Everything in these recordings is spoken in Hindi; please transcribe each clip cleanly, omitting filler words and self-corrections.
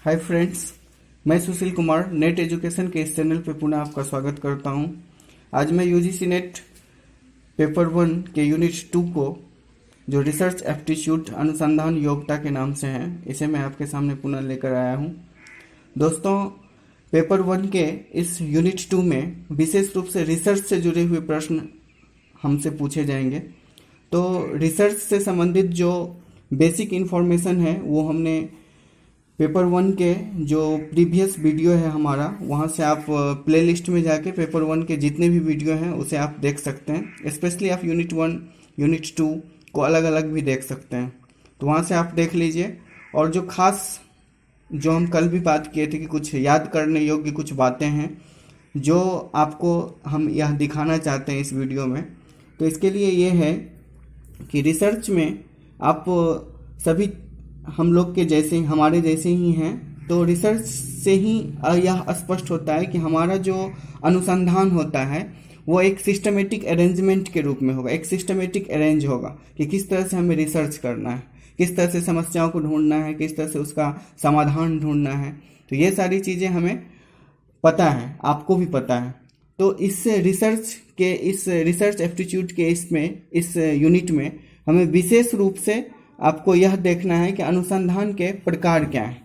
हाय फ्रेंड्स, मैं सुशील कुमार नेट एजुकेशन के इस चैनल पे पुनः आपका स्वागत करता हूं। आज मैं यूजीसी नेट पेपर 1 के यूनिट 2 को, जो रिसर्च एप्टीट्यूड अनुसंधान योग्यता के नाम से है, इसे मैं आपके सामने पुनः लेकर आया हूं। दोस्तों, पेपर 1 के इस यूनिट 2 में विशेष रूप से रिसर्च से जुड़े हुए प्रश्न हमसे पूछे जाएंगे। तो रिसर्च से संबंधित जो बेसिक इन्फॉर्मेशन है वो हमने पेपर 1 के जो प्रीवियस वीडियो है हमारा, वहाँ से आप प्लेलिस्ट में जाके पेपर 1 के जितने भी वीडियो हैं उसे आप देख सकते हैं। स्पेशली आप यूनिट 1 यूनिट 2 को अलग अलग भी देख सकते हैं, तो वहाँ से आप देख लीजिए। और जो खास जो हम कल भी बात किए थे कि कुछ याद करने योग्य कुछ बातें हैं जो आपको हम यह दिखाना चाहते हैं इस वीडियो में। तो इसके लिए ये है कि रिसर्च में आप सभी हम लोग के जैसे हमारे जैसे ही हैं, तो रिसर्च से ही यह स्पष्ट होता है कि हमारा जो अनुसंधान होता है वो एक सिस्टमेटिक अरेंजमेंट के रूप में होगा, एक सिस्टमेटिक अरेंज होगा कि किस तरह से हमें रिसर्च करना है, किस तरह से समस्याओं को ढूंढना है, किस तरह से उसका समाधान ढूंढना है। तो ये सारी चीज़ें हमें पता है, आपको भी पता है। तो इस रिसर्च एप्टीट्यूड के इस यूनिट में हमें विशेष रूप से आपको यह देखना है कि अनुसंधान के प्रकार क्या हैं,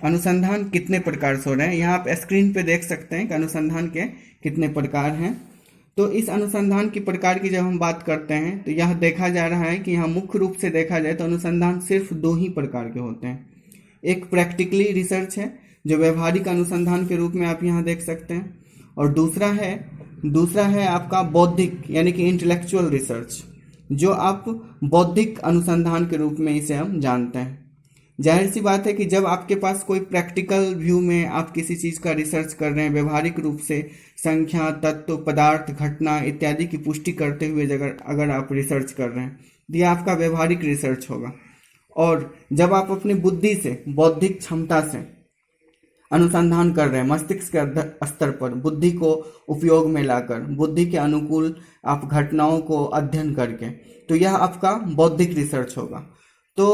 अनुसंधान कितने प्रकार से हो रहे हैं। यहाँ आप स्क्रीन पे देख सकते हैं कि अनुसंधान के कितने प्रकार हैं। तो इस अनुसंधान की प्रकार की जब हम बात करते हैं तो यह देखा जा रहा है कि यहाँ मुख्य रूप से देखा जाए तो अनुसंधान सिर्फ 2 ही प्रकार के होते हैं। एक प्रैक्टिकली रिसर्च है जो व्यवहारिक अनुसंधान के रूप में आप यहाँ देख सकते हैं, और दूसरा है आपका बौद्धिक यानी कि इंटेलेक्चुअल रिसर्च, जो आप बौद्धिक अनुसंधान के रूप में इसे हम जानते हैं। जाहिर सी बात है कि जब आपके पास कोई प्रैक्टिकल व्यू में आप किसी चीज़ का रिसर्च कर रहे हैं, व्यवहारिक रूप से संख्या, तत्व, पदार्थ, घटना इत्यादि की पुष्टि करते हुए अगर आप रिसर्च कर रहे हैं तो यह आपका व्यवहारिक रिसर्च होगा। और जब आप अपनी बुद्धि से, बौद्धिक क्षमता से अनुसंधान कर रहे हैं, मस्तिष्क के स्तर पर बुद्धि को उपयोग में लाकर, बुद्धि के अनुकूल आप घटनाओं को अध्ययन करके, तो यह आपका बौद्धिक रिसर्च होगा। तो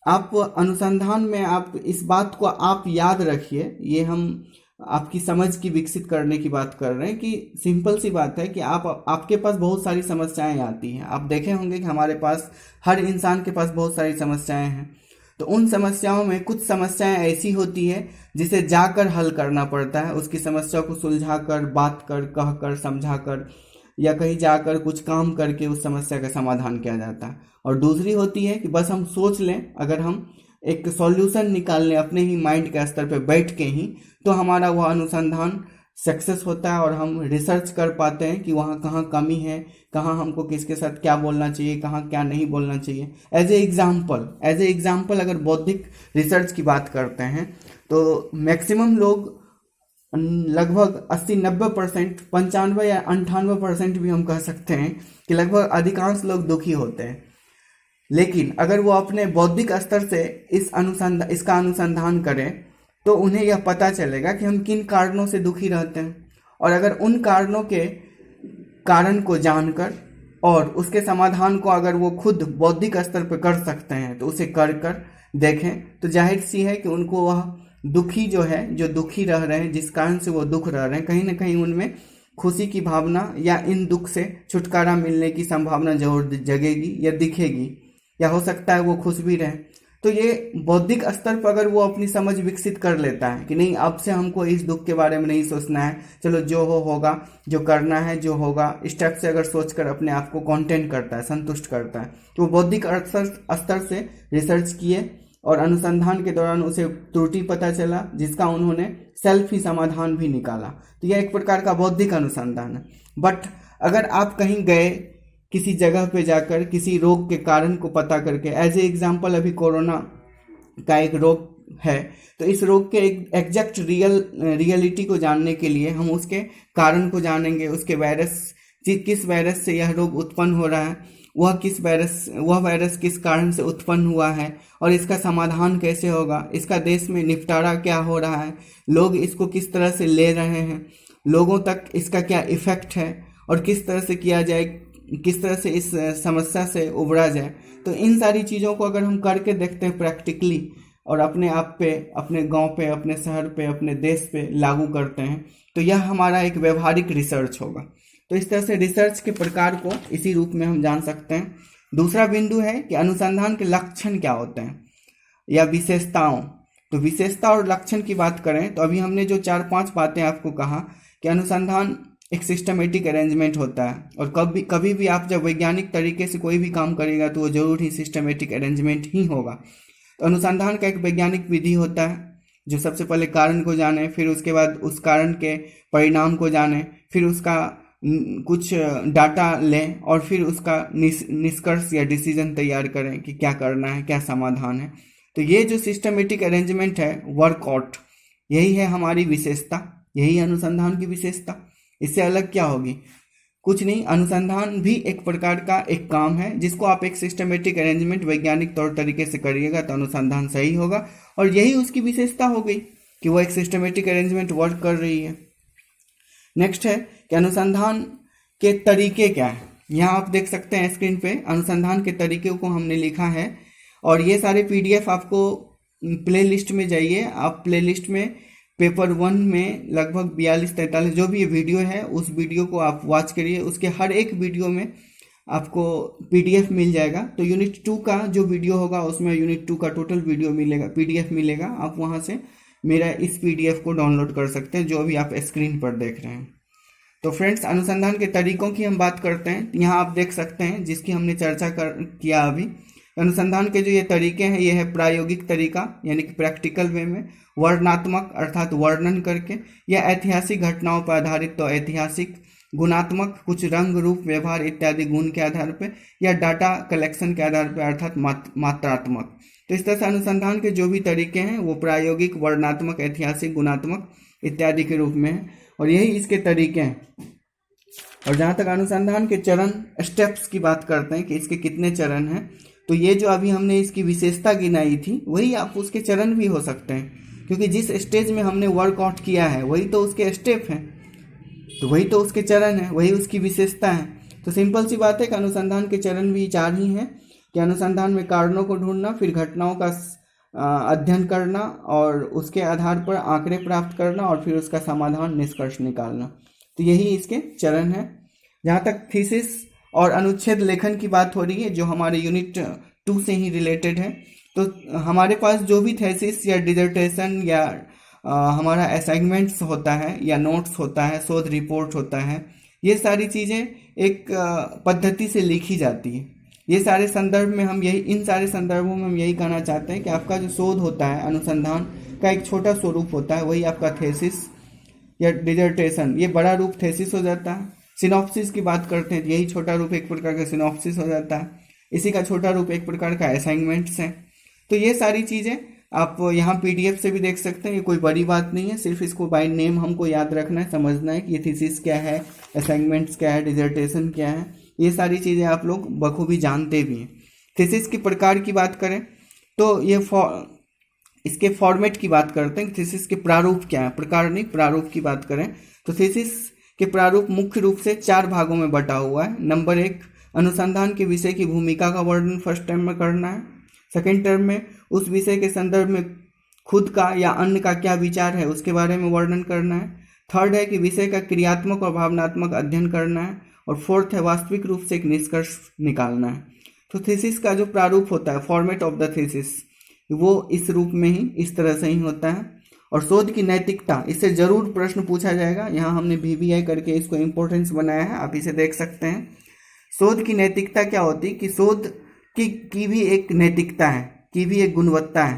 आप अनुसंधान में आप इस बात को आप याद रखिए, ये हम आपकी समझ की विकसित करने की बात कर रहे हैं कि सिंपल सी बात है कि आपके पास बहुत सारी समस्याएं आती हैं। आप देखे होंगे कि हमारे पास, हर इंसान के पास बहुत सारी समस्याएं हैं। तो उन समस्याओं में कुछ समस्याएं ऐसी होती है जिसे जाकर हल करना पड़ता है, उसकी समस्या को सुलझाकर, बात कर, कहकर, समझाकर, या कहीं जाकर कुछ काम करके उस समस्या का समाधान किया जाता है। और दूसरी होती है कि बस हम सोच लें, अगर हम एक सॉल्यूशन निकाल लें अपने ही माइंड के स्तर पे बैठ के ही, तो हमारा वह अनुसंधान सक्सेस होता है और हम रिसर्च कर पाते हैं कि वहाँ कहाँ कमी है, कहाँ हमको किसके साथ क्या बोलना चाहिए, कहाँ क्या नहीं बोलना चाहिए। एज ए एग्जाम्पल अगर बौद्धिक रिसर्च की बात करते हैं तो मैक्सिमम लोग, लगभग 80-90%, 95 या 98% भी हम कह सकते हैं कि लगभग अधिकांश लोग दुखी होते हैं। लेकिन अगर वो अपने बौद्धिक स्तर से इसका अनुसंधान करें तो उन्हें यह पता चलेगा कि हम किन कारणों से दुखी रहते हैं, और अगर उन कारणों के कारण को जानकर और उसके समाधान को अगर वो खुद बौद्धिक स्तर पर कर सकते हैं तो उसे कर देखें, तो जाहिर सी है कि उनको वह दुखी जो दुखी रह रहे हैं, जिस कारण से वो दुख रह रहे हैं, कहीं ना कहीं उनमें खुशी की भावना या इन दुख से छुटकारा मिलने की संभावना जरूर जगेगी या दिखेगी, या हो सकता है वो खुश भी रहे। तो ये बौद्धिक स्तर पर अगर वो अपनी समझ विकसित कर लेता है कि नहीं, अब से हमको इस दुख के बारे में नहीं सोचना है, चलो जो होगा, जो करना है जो होगा, इस टाइप से अगर सोचकर अपने आप को कंटेंट करता है, संतुष्ट करता है, तो वो बौद्धिक स्तर से रिसर्च किए और अनुसंधान के दौरान उसे त्रुटि पता चला, जिसका उन्होंने सेल्फ ही समाधान भी निकाला। तो यह एक प्रकार का बौद्धिक अनुसंधान है। बट अगर आप कहीं गए, किसी जगह पे जाकर किसी रोग के कारण को पता करके, एज ए एग्जाम्पल अभी कोरोना का एक रोग है, तो इस रोग के एक एग्जैक्ट रियलिटी को जानने के लिए हम उसके कारण को जानेंगे, उसके किस वायरस से यह रोग उत्पन्न हो रहा है, वह वायरस किस कारण से उत्पन्न हुआ है और इसका समाधान कैसे होगा, इसका देश में निपटारा क्या हो रहा है, लोग इसको किस तरह से ले रहे हैं, लोगों तक इसका क्या इफेक्ट है, और किस तरह से किया जाए, किस तरह से इस समस्या से उबरा जाए। तो इन सारी चीज़ों को अगर हम करके देखते हैं प्रैक्टिकली, और अपने आप पे, अपने गांव पे, अपने शहर पे, अपने देश पे लागू करते हैं, तो यह हमारा एक व्यवहारिक रिसर्च होगा। तो इस तरह से रिसर्च के प्रकार को इसी रूप में हम जान सकते हैं। दूसरा बिंदु है कि अनुसंधान के लक्षण क्या होते हैं या विशेषताओं। तो विशेषता और लक्षण की बात करें तो अभी हमने जो 4-5 बातें आपको कहा कि अनुसंधान एक सिस्टमेटिक अरेंजमेंट होता है, और कभी भी आप जब वैज्ञानिक तरीके से कोई भी काम करेगा तो वो जरूर ही सिस्टमेटिक अरेंजमेंट ही होगा। तो अनुसंधान का एक वैज्ञानिक विधि होता है जो सबसे पहले कारण को जाने, फिर उसके बाद उस कारण के परिणाम को जाने, फिर उसका कुछ डाटा लें और फिर उसका निष्कर्ष या डिसीजन तैयार करें कि क्या करना है, क्या समाधान है। तो ये जो सिस्टमेटिक अरेंजमेंट है, वर्कआउट, यही है हमारी विशेषता, यही अनुसंधान की विशेषता। इससे अलग क्या होगी? कुछ नहीं। अनुसंधान भी एक प्रकार का एक काम है जिसको आप एक सिस्टमेटिक अरेंजमेंट वैज्ञानिक तौर तरीके से करिएगा तो अनुसंधान सही होगा, और यही उसकी विशेषता हो गई कि वो एक सिस्टमेटिक अरेंजमेंट वर्क कर रही है। नेक्स्ट है कि अनुसंधान के तरीके क्या है। यहाँ आप देख सकते हैं स्क्रीन पे अनुसंधान के तरीके को हमने लिखा है, और ये सारे PDF आपको प्ले लिस्ट में जाइए, आप प्ले लिस्ट में पेपर 1 में लगभग 42-43 जो भी ये वीडियो है उस वीडियो को आप वॉच करिए, उसके हर एक वीडियो में आपको PDF मिल जाएगा। तो यूनिट 2 का जो वीडियो होगा उसमें यूनिट 2 का टोटल वीडियो मिलेगा, PDF मिलेगा। आप वहाँ से मेरा इस PDF को डाउनलोड कर सकते हैं जो अभी आप स्क्रीन पर देख रहे हैं। तो फ्रेंड्स, अनुसंधान के तरीकों की हम बात करते हैं। यहाँ आप देख सकते हैं जिसकी हमने चर्चा किया अभी। अनुसंधान के जो ये तरीके हैं, ये है प्रायोगिक तरीका यानी कि प्रैक्टिकल वे में, वर्णनात्मक अर्थात वर्णन करके, या ऐतिहासिक घटनाओं पर आधारित तो ऐतिहासिक, गुणात्मक कुछ रंग रूप व्यवहार इत्यादि गुण के आधार पर, या डाटा कलेक्शन के आधार पर अर्थात मात्रात्मक। तो इस तरह से अनुसंधान के जो भी तरीके हैं वो प्रायोगिक, वर्णनात्मक, ऐतिहासिक, गुणात्मक इत्यादि के रूप में है, और यही इसके तरीके हैं। और जहाँ तक अनुसंधान के चरण, स्टेप्स की बात करते हैं कि इसके कितने चरण हैं, तो ये जो अभी हमने इसकी विशेषता गिनाई थी वही आप उसके चरण भी हो सकते हैं, क्योंकि जिस स्टेज में हमने वर्कआउट किया है वही तो उसके स्टेप हैं, तो वही तो उसके चरण है, वही उसकी विशेषता है। तो सिंपल सी बात है कि अनुसंधान के चरण भी 4 ही हैं कि अनुसंधान में कारणों को ढूंढना, फिर घटनाओं का अध्ययन करना और उसके आधार पर आंकड़े प्राप्त करना, और फिर उसका समाधान, निष्कर्ष निकालना। तो यही इसके चरण है। जहाँ तक थीसिस और अनुच्छेद लेखन की बात हो रही है जो हमारे यूनिट 2 से ही रिलेटेड है, तो हमारे पास जो भी थीसिस या डिसर्टेशन या हमारा असाइनमेंट्स होता है या नोट्स होता है, शोध रिपोर्ट होता है, ये सारी चीज़ें एक पद्धति से लिखी जाती है। ये सारे संदर्भ में हम इन सारे संदर्भों में हम यही कहना चाहते हैं कि आपका जो शोध होता है, अनुसंधान का एक छोटा स्वरूप होता है, वही आपका थीसिस या डिसर्टेशन। ये बड़ा रूप थीसिस हो जाता है। सिनॉप्सिस की बात करते हैं, यही छोटा रूप एक प्रकार का सिनॉप्सिस हो जाता है। इसी का छोटा रूप एक प्रकार का असाइनमेंट्स है। तो ये सारी चीज़ें आप यहाँ PDF से भी देख सकते हैं, ये कोई बड़ी बात नहीं है, सिर्फ इसको बाय नेम हमको याद रखना है, समझना है कि ये थीसिस क्या है, असाइनमेंट्स क्या है, डिसर्टेशन क्या है, ये सारी चीज़ें आप लोग बखूबी जानते भी हैं। थीसिस के प्रकार की बात करें तो ये इसके फॉर्मेट की बात करते हैं, थीसिस के प्रारूप क्या है, प्रकार नहीं, प्रारूप की बात करें तो थीसिस के प्रारूप मुख्य रूप से 4 भागों में बटा हुआ है। नंबर 1, अनुसंधान के विषय की भूमिका का वर्णन फर्स्ट टर्म में करना है। सेकेंड टर्म में उस विषय के संदर्भ में खुद का या अन्य का क्या विचार है उसके बारे में वर्णन करना है। थर्ड है कि विषय का क्रियात्मक और भावनात्मक अध्ययन करना है। और फोर्थ है वास्तविक रूप से एक निष्कर्ष निकालना है। तो थीसिस का जो प्रारूप होता है, फॉर्मेट ऑफ द थीसिस, वो इस रूप में ही, इस तरह से ही होता है। और शोध की नैतिकता, इससे जरूर प्रश्न पूछा जाएगा। यहाँ हमने VBI करके इसको इम्पोर्टेंस बनाया है, आप इसे देख सकते हैं। शोध की नैतिकता क्या होती है कि शोध की भी एक नैतिकता है, की भी एक गुणवत्ता है,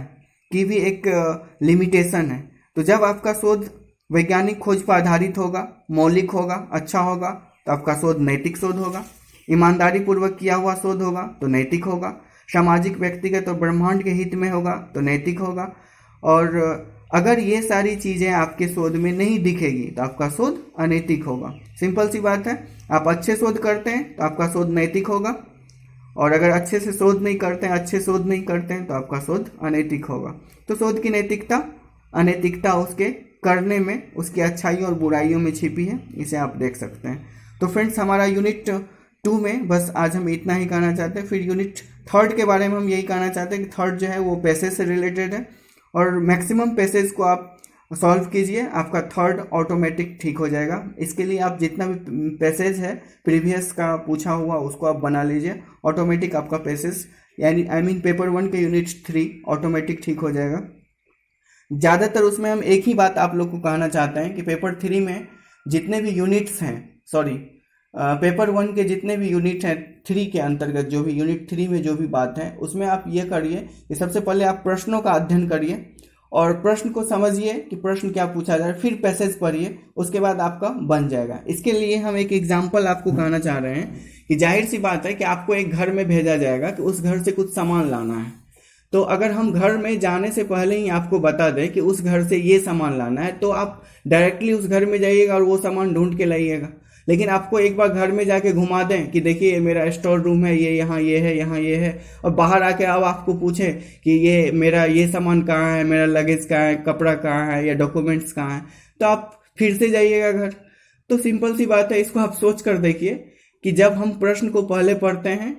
की भी एक लिमिटेशन है। तो जब आपका शोध वैज्ञानिक खोज पर आधारित होगा, मौलिक होगा, अच्छा होगा, तो आपका शोध नैतिक शोध होगा। ईमानदारी पूर्वक किया हुआ शोध होगा तो नैतिक होगा। सामाजिक, व्यक्तिगत और ब्रह्मांड के हित में होगा तो नैतिक होगा। और अगर ये सारी चीज़ें आपके शोध में नहीं दिखेगी तो आपका शोध अनैतिक होगा। सिंपल सी बात है। आप अच्छे शोध करते हैं तो आपका शोध नैतिक होगा, और अगर अच्छे से शोध नहीं करते हैं, अच्छे शोध नहीं करते हैं तो आपका शोध अनैतिक होगा। तो शोध की नैतिकता, अनैतिकता उसके करने में, उसकी अच्छाई और बुराइयों में छिपी है, इसे आप देख सकते हैं। तो फ्रेंड्स, हमारा यूनिट 2 में बस आज हम इतना ही कहना चाहते हैं। फिर यूनिट 3 के बारे में हम यही कहना चाहते हैं कि 3 जो है वो पैसेज से रिलेटेड है। और मैक्सिमम पैसेज को आप सॉल्व कीजिए, आपका थर्ड ऑटोमेटिक ठीक हो जाएगा। इसके लिए आप जितना भी पैसेज है प्रीवियस का पूछा हुआ उसको आप बना लीजिए, ऑटोमेटिक आपका पैसेज यानी पेपर 1 के यूनिट 3 ऑटोमेटिक ठीक हो जाएगा। ज़्यादातर उसमें हम एक ही बात आप लोग को कहना चाहते हैं कि पेपर 3 में जितने भी यूनिट्स हैं, पेपर 1 के जितने भी यूनिट हैं 3 के अंतर्गत, जो भी यूनिट 3 में जो भी बात है उसमें आप ये करिए कि सबसे पहले आप प्रश्नों का अध्ययन करिए और प्रश्न को समझिए कि प्रश्न क्या पूछा जाए, फिर पैसेज पढ़िए, उसके बाद आपका बन जाएगा। इसके लिए हम एक एग्जाम्पल आपको कहना चाह रहे हैं कि जाहिर सी बात है कि आपको एक घर में भेजा जाएगा कि उस घर से कुछ सामान लाना है। तो अगर हम घर में जाने से पहले ही आपको बता दें कि उस घर से ये सामान लाना है, तो आप डायरेक्टली उस घर में जाइएगा और वो सामान ढूंढ के लाइएगा। लेकिन आपको एक बार घर में जाके घुमा दें कि देखिए मेरा स्टोर रूम है, ये यहाँ ये है, यहाँ ये है, और बाहर आके अब आपको पूछें कि ये मेरा ये सामान कहाँ है, मेरा लगेज कहाँ है, कपड़ा कहाँ है, या डॉक्यूमेंट्स कहाँ है, तो आप फिर से जाइएगा घर। तो सिंपल सी बात है, इसको आप सोच कर देखिए कि जब हम प्रश्न को पहले पढ़ते हैं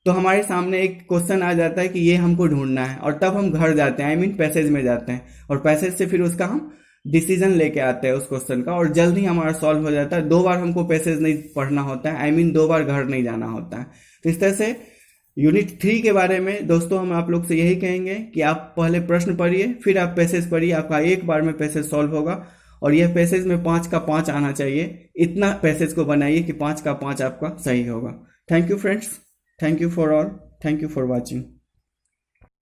तो हमारे सामने एक क्वेश्चन आ जाता है कि ये हमको ढूंढना है, और तब हम घर जाते हैं, पैसेज में जाते हैं, और पैसेज से फिर उसका हम डिसीजन लेके आते हैं उस क्वेश्चन का, और जल्द ही हमारा सॉल्व हो जाता है। 2 बार हमको पैसेज नहीं पढ़ना होता है, 2 बार घर नहीं जाना होता है। तो इस तरह से यूनिट 3 के बारे में दोस्तों हम आप लोग से यही कहेंगे कि आप पहले प्रश्न पढ़िए, फिर आप पैसेज पढ़िए, आपका एक बार में पैसेज सॉल्व होगा। और यह पैसेज में 5 का 5 आना चाहिए, इतना पैसेज को बनाइए कि 5 का 5 आपका सही होगा। Thank you friends, thank you for all, thank you for watching.